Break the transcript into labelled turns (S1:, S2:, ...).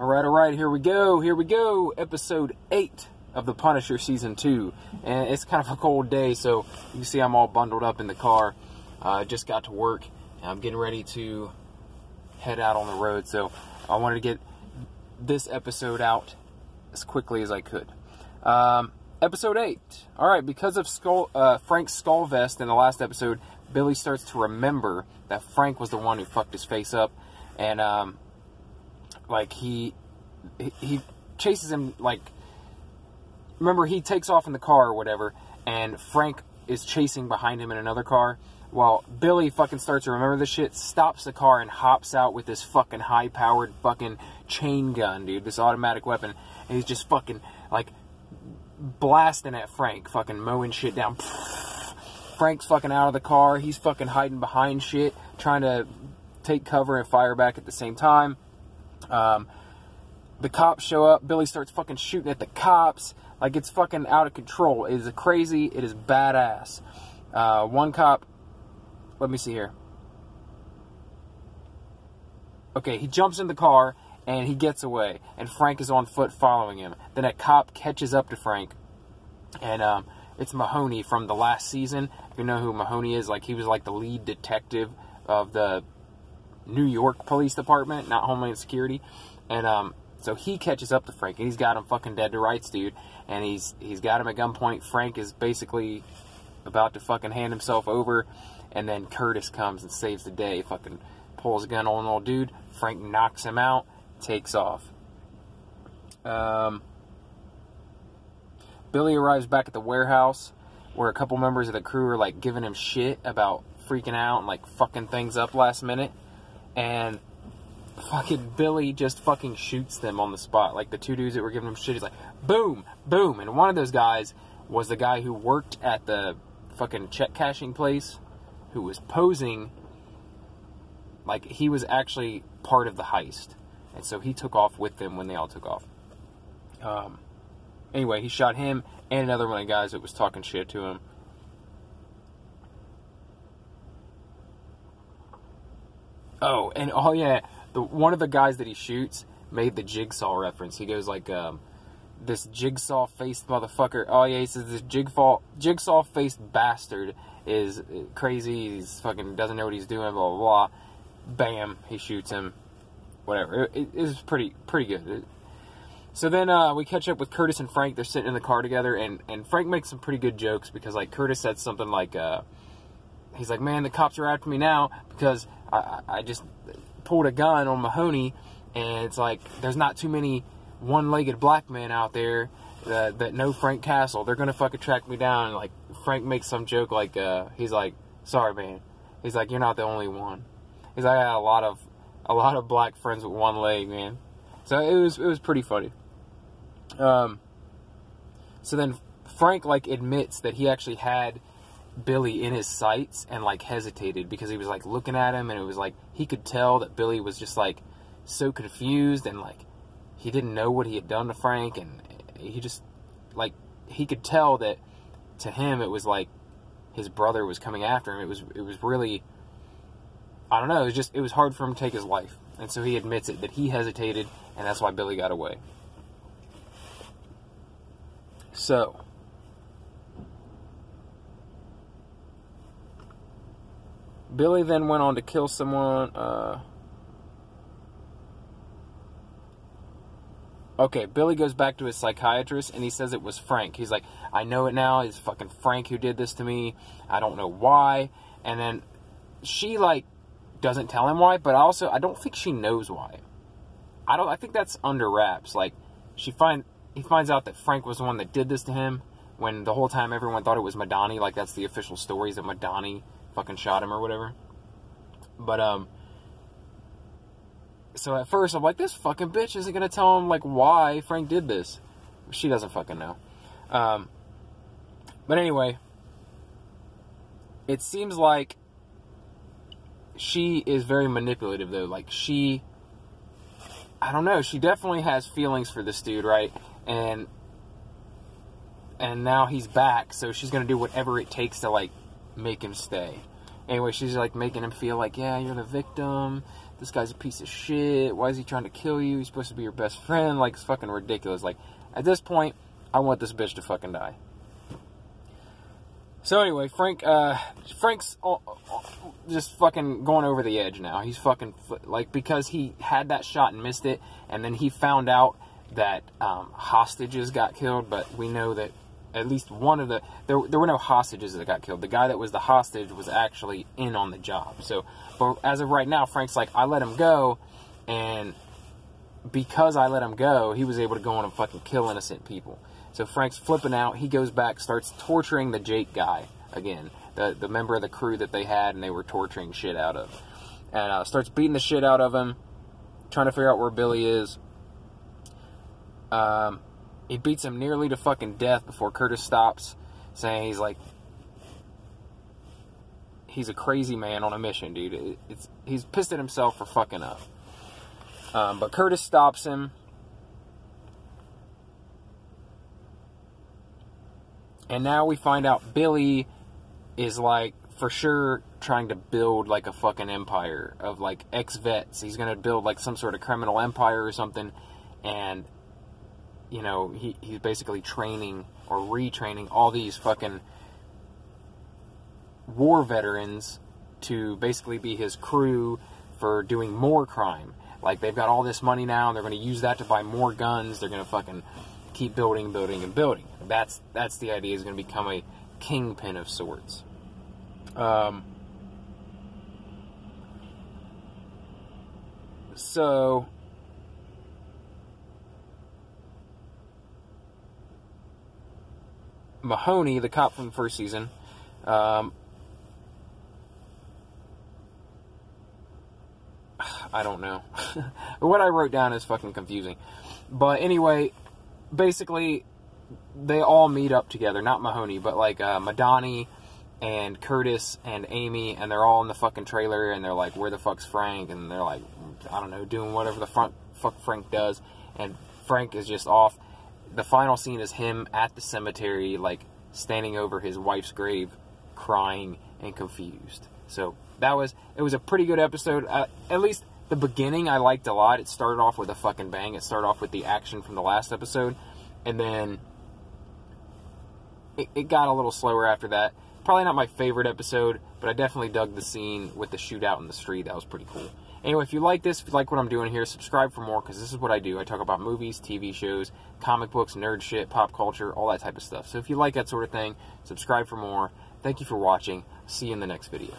S1: All right, here we go, episode 8 of The Punisher Season 2, and it's kind of a cold day, so you can see I'm all bundled up in the car. Just got to work, and I'm getting ready to head out on the road, so I wanted to get this episode out as quickly as I could. Episode 8. All right, because of Frank's skull vest in the last episode, Billy starts to remember that Frank was the one who fucked his face up, and like he chases him, like, remember, he takes off in the car or whatever, and Frank is chasing behind him in another car. Well, Billy fucking starts to remember this shit, stops the car, and hops out with this fucking high-powered fucking chain gun, dude, this automatic weapon, and he's just fucking, like, blasting at Frank, fucking mowing shit down. Frank's fucking out of the car, he's fucking hiding behind shit, trying to take cover and fire back at the same time. The cops show up, Billy starts fucking shooting at the cops, like, it's fucking out of control. It is crazy, it is badass. One cop, let me see here. Okay, he jumps in the car, and he gets away, and Frank is on foot following him. Then a cop catches up to Frank, and it's Mahoney from the last season. If you know who Mahoney is, like, he was like the lead detective of the New York Police Department, not Homeland Security, and so he catches up to Frank, and he's got him fucking dead to rights, dude, and he's got him at gunpoint. Frank is basically about to fucking hand himself over, and then Curtis comes and saves the day, fucking pulls a gun on an old dude. Frank knocks him out, takes off. Billy arrives back at the warehouse, where a couple members of the crew are, like, giving him shit about freaking out and, like, fucking things up last minute, and fucking Billy just fucking shoots them on the spot. Like, the two dudes that were giving him shit, he's like, boom, boom, and one of those guys was the guy who worked at the fucking check cashing place, who was posing like he was actually part of the heist, and so he took off with them when they all took off. Anyway, he shot him and another one of the guys that was talking shit to him. Oh, and oh yeah, one of the guys that he shoots made the Jigsaw reference. He goes like, this jigsaw-faced motherfucker. Oh yeah, he says this jigsaw-faced bastard is crazy. He's fucking doesn't know what he's doing. Blah blah blah. Bam, he shoots him. Whatever. It was pretty good. So then we catch up with Curtis and Frank. They're sitting in the car together, and Frank makes some pretty good jokes because, like, Curtis said something like, he's like, man, the cops are after me now because I just pulled a gun on Mahoney, and it's like, there's not too many one-legged black men out there that know Frank Castle. They're gonna fucking track me down. And, like, Frank makes some joke like, he's like, sorry, man. He's like, you're not the only one. He's like, I got a lot of black friends with one leg, man. So it was pretty funny. So then Frank, like, admits that he actually had Billy in his sights and, like, hesitated because he was, like, looking at him, and it was like he could tell that Billy was just, like, so confused, and, like, he didn't know what he had done to Frank, and he just, like, he could tell that to him it was like his brother was coming after him. It was really, I don't know, it was hard for him to take his life, and so he admits it, that he hesitated, and that's why Billy got away. So Billy then went on to kill someone. Okay, Billy goes back to his psychiatrist, and he says it was Frank. He's like, I know it now. It's fucking Frank who did this to me. I don't know why. And then she, like, doesn't tell him why, but I don't think she knows why. I think that's under wraps. Like, he finds out that Frank was the one that did this to him, when the whole time everyone thought it was Madani. Like, that's the official story, is that Madani fucking shot him or whatever. But, so at first I'm like, this fucking bitch isn't gonna tell him, like, why Frank did this. She doesn't fucking know. But anyway, it seems like she is very manipulative, though. Like, I don't know, she definitely has feelings for this dude, right? And now he's back, so she's gonna do whatever it takes to, like, make him stay. Anyway, she's, like, making him feel like, yeah, you're the victim, this guy's a piece of shit. Why is he trying to kill you? He's supposed to be your best friend. Like, it's fucking ridiculous. Like, at this point, I want this bitch to fucking die. So anyway, Frank's just fucking going over the edge now. He's fucking, like, because he had that shot and missed it, and then he found out that hostages got killed, but we know that at least one of the, there were no hostages that got killed. The guy that was the hostage was actually in on the job. So, but as of right now, Frank's like, I let him go, and because I let him go, he was able to go on and fucking kill innocent people. So Frank's flipping out. He goes back, starts torturing the Jake guy again, the member of the crew that they had, and they were torturing shit out of. And starts beating the shit out of him, trying to figure out where Billy is. He beats him nearly to fucking death before Curtis stops, saying he's a crazy man on a mission, dude. He's pissed at himself for fucking up. But Curtis stops him. And now we find out Billy is, like, for sure trying to build, like, a fucking empire of, like, ex-vets. He's going to build, like, some sort of criminal empire or something. And, you know, he's basically training or retraining all these fucking war veterans to basically be his crew for doing more crime. Like, they've got all this money now, and they're going to use that to buy more guns. They're going to fucking keep building, building, and building. That's the idea. He's going to become a kingpin of sorts. So Mahoney, the cop from the first season, I don't know. What I wrote down is fucking confusing. But anyway, basically, they all meet up together. Not Mahoney, but like Madani and Curtis and Amy, and they're all in the fucking trailer, and they're like, where the fuck's Frank? And they're like, I don't know, doing whatever the fuck Frank does. And Frank is just off. The final scene is him at the cemetery, like, standing over his wife's grave, crying and confused. So it was a pretty good episode. At least the beginning I liked a lot. It started off with a fucking bang. It started off with the action from the last episode, and then it got a little slower after that. Probably not my favorite episode, but I definitely dug the scene with the shootout in the street. That was pretty cool. Anyway, if you like this, if you like what I'm doing here, subscribe for more, because this is what I do. I talk about movies, TV shows, comic books, nerd shit, pop culture, all that type of stuff. So if you like that sort of thing, subscribe for more. Thank you for watching. See you in the next video.